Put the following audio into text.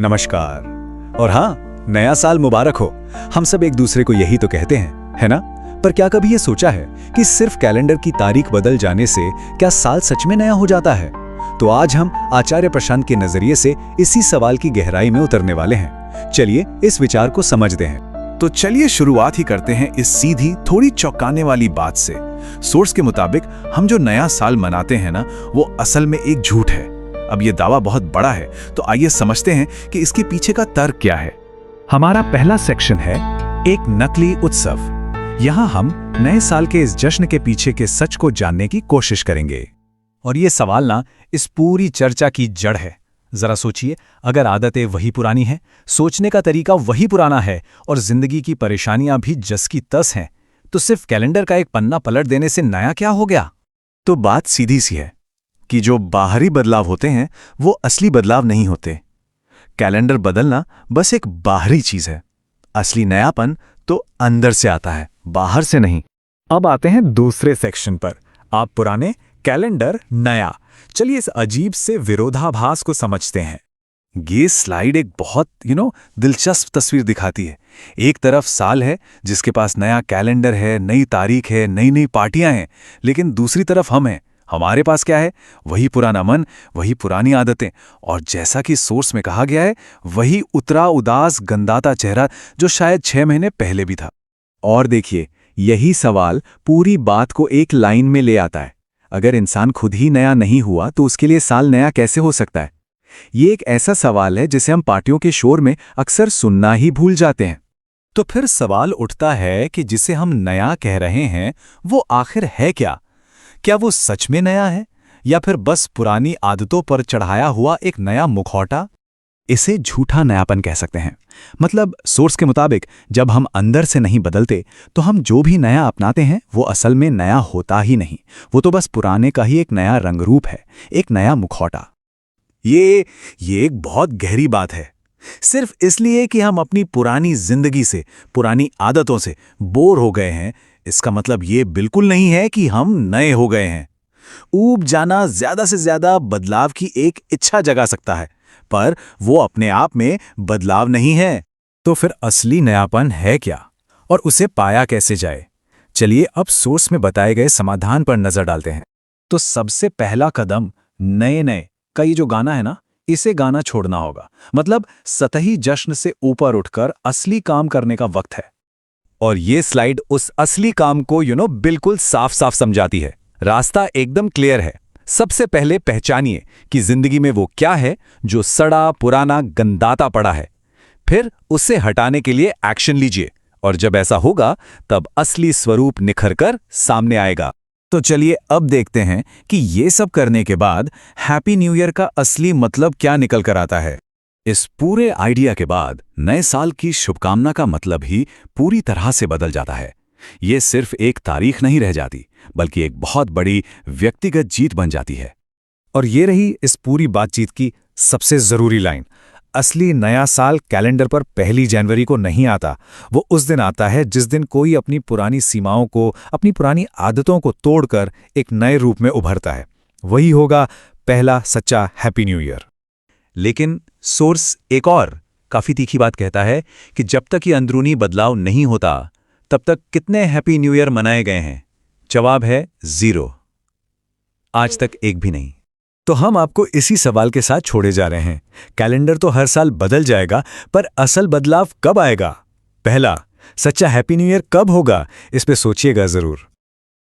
नमस्कार। और हाँ, नया साल मुबारक हो। हम सब एक दूसरे को यही तो कहते हैं, है ना? पर क्या कभी ये सोचा है कि सिर्फ कैलेंडर की तारीख बदल जाने से क्या साल सच में नया हो जाता है? तो आज हम आचार्य प्रशांत के नजरिए से इसी सवाल की गहराई में उतरने वाले हैं। चलिए इस विचार को समझते हैं। तो चलिए शुरुआत ही करते हैं इस सीधी थोड़ी चौंकाने वाली बात से। सोर्स के मुताबिक हम जो नया साल मनाते हैं ना, वो असल में एक झूठ है। अब ये दावा बहुत बड़ा है, तो आइए समझते हैं कि इसके पीछे का तर्क क्या है। हमारा पहला सेक्शन है एक नकली उत्सव। यहाँ हम नए साल के इस जश्न के पीछे के सच को जानने की कोशिश करेंगे। और ये सवाल ना इस पूरी चर्चा की जड़ है। जरा सोचिए, अगर आदतें वही पुरानी हैं, सोचने का तरीका वही पुराना है और जिंदगी की परेशानियां भी जस की तस हैं, तो सिर्फ कैलेंडर का एक पन्ना पलट देने से नया क्या हो गया? तो बात सीधी सी है कि जो बाहरी बदलाव होते हैं वो असली बदलाव नहीं होते। कैलेंडर बदलना बस एक बाहरी चीज है। असली नयापन तो अंदर से आता है, बाहर से नहीं। अब आते हैं दूसरे सेक्शन पर। आप पुराने, कैलेंडर नया। चलिए इस अजीब से विरोधाभास को समझते हैं। ये स्लाइड एक बहुत दिलचस्प तस्वीर दिखाती है। एक तरफ साल है जिसके पास नया कैलेंडर है, नई तारीख है, नई नई पार्टियां हैं, लेकिन दूसरी तरफ हम हैं। हमारे पास क्या है? वही पुराना मन, वही पुरानी आदतें, और जैसा कि सोर्स में कहा गया है, वही उतरा उदास गंदाता चेहरा जो शायद 6 महीने पहले भी था। और देखिए, यही सवाल पूरी बात को एक लाइन में ले आता है। अगर इंसान खुद ही नया नहीं हुआ तो उसके लिए साल नया कैसे हो सकता है? ये एक ऐसा सवाल है जिसे हम पार्टियों के शोर में अक्सर सुनना ही भूल जाते हैं। तो फिर सवाल उठता है कि जिसे हम नया कह रहे हैं वो आखिर है क्या? क्या वो सच में नया है या फिर बस पुरानी आदतों पर चढ़ाया हुआ एक नया मुखौटा? इसे झूठा नयापन कह सकते हैं। मतलब सोर्स के मुताबिक जब हम अंदर से नहीं बदलते तो हम जो भी नया अपनाते हैं वो असल में नया होता ही नहीं। वो तो बस पुराने का ही एक नया रंगरूप है, एक नया मुखौटा। ये एक बहुत गहरी बात है। सिर्फ इसलिए कि हम अपनी पुरानी जिंदगी से, पुरानी आदतों से बोर हो गए हैं, इसका मतलब ये बिल्कुल नहीं है कि हम नए हो गए हैं। ऊब जाना ज्यादा से ज्यादा बदलाव की एक इच्छा जगा सकता है, पर वो अपने आप में बदलाव नहीं है। तो फिर असली नयापन है क्या और उसे पाया कैसे जाए? चलिए अब सोर्स में बताए गए समाधान पर नजर डालते हैं। तो सबसे पहला कदम नए नए का ये जो गाना है ना, इसे गाना छोड़ना होगा। मतलब सतही जश्न से ऊपर उठकर असली काम करने का वक्त है। और ये स्लाइड उस असली काम को बिल्कुल साफ साफ समझाती है। रास्ता एकदम क्लियर है। सबसे पहले पहचानिए कि जिंदगी में वो क्या है जो सड़ा, पुराना, गंदाता पड़ा है। फिर उसे हटाने के लिए एक्शन लीजिए, और जब ऐसा होगा तब असली स्वरूप निखर कर सामने आएगा। तो चलिए अब देखते हैं कि ये सब करने के बाद हैप्पी न्यू ईयर का असली मतलब क्या निकल कर आता है। इस पूरे आइडिया के बाद नए साल की शुभकामना का मतलब ही पूरी तरह से बदल जाता है। ये सिर्फ एक तारीख नहीं रह जाती, बल्कि एक बहुत बड़ी व्यक्तिगत जीत बन जाती है। और ये रही इस पूरी बातचीत की सबसे जरूरी लाइन। असली नया साल कैलेंडर पर 1 जनवरी को नहीं आता। वो उस दिन आता है जिस दिन कोई अपनी पुरानी सीमाओं को, अपनी पुरानी आदतों को तोड़कर एक नए रूप में उभरता है। वही होगा पहला सच्चा हैप्पी न्यू ईयर। लेकिन सोर्स एक और काफी तीखी बात कहता है कि जब तक ये अंदरूनी बदलाव नहीं होता, तब तक कितने हैप्पी न्यू ईयर मनाए गए हैं? जवाब है 0। आज तक एक भी नहीं। तो हम आपको इसी सवाल के साथ छोड़े जा रहे हैं। कैलेंडर तो हर साल बदल जाएगा, पर असल बदलाव कब आएगा? पहला सच्चा हैप्पी न्यू ईयर कब होगा? इस पे सोचिएगा जरूर।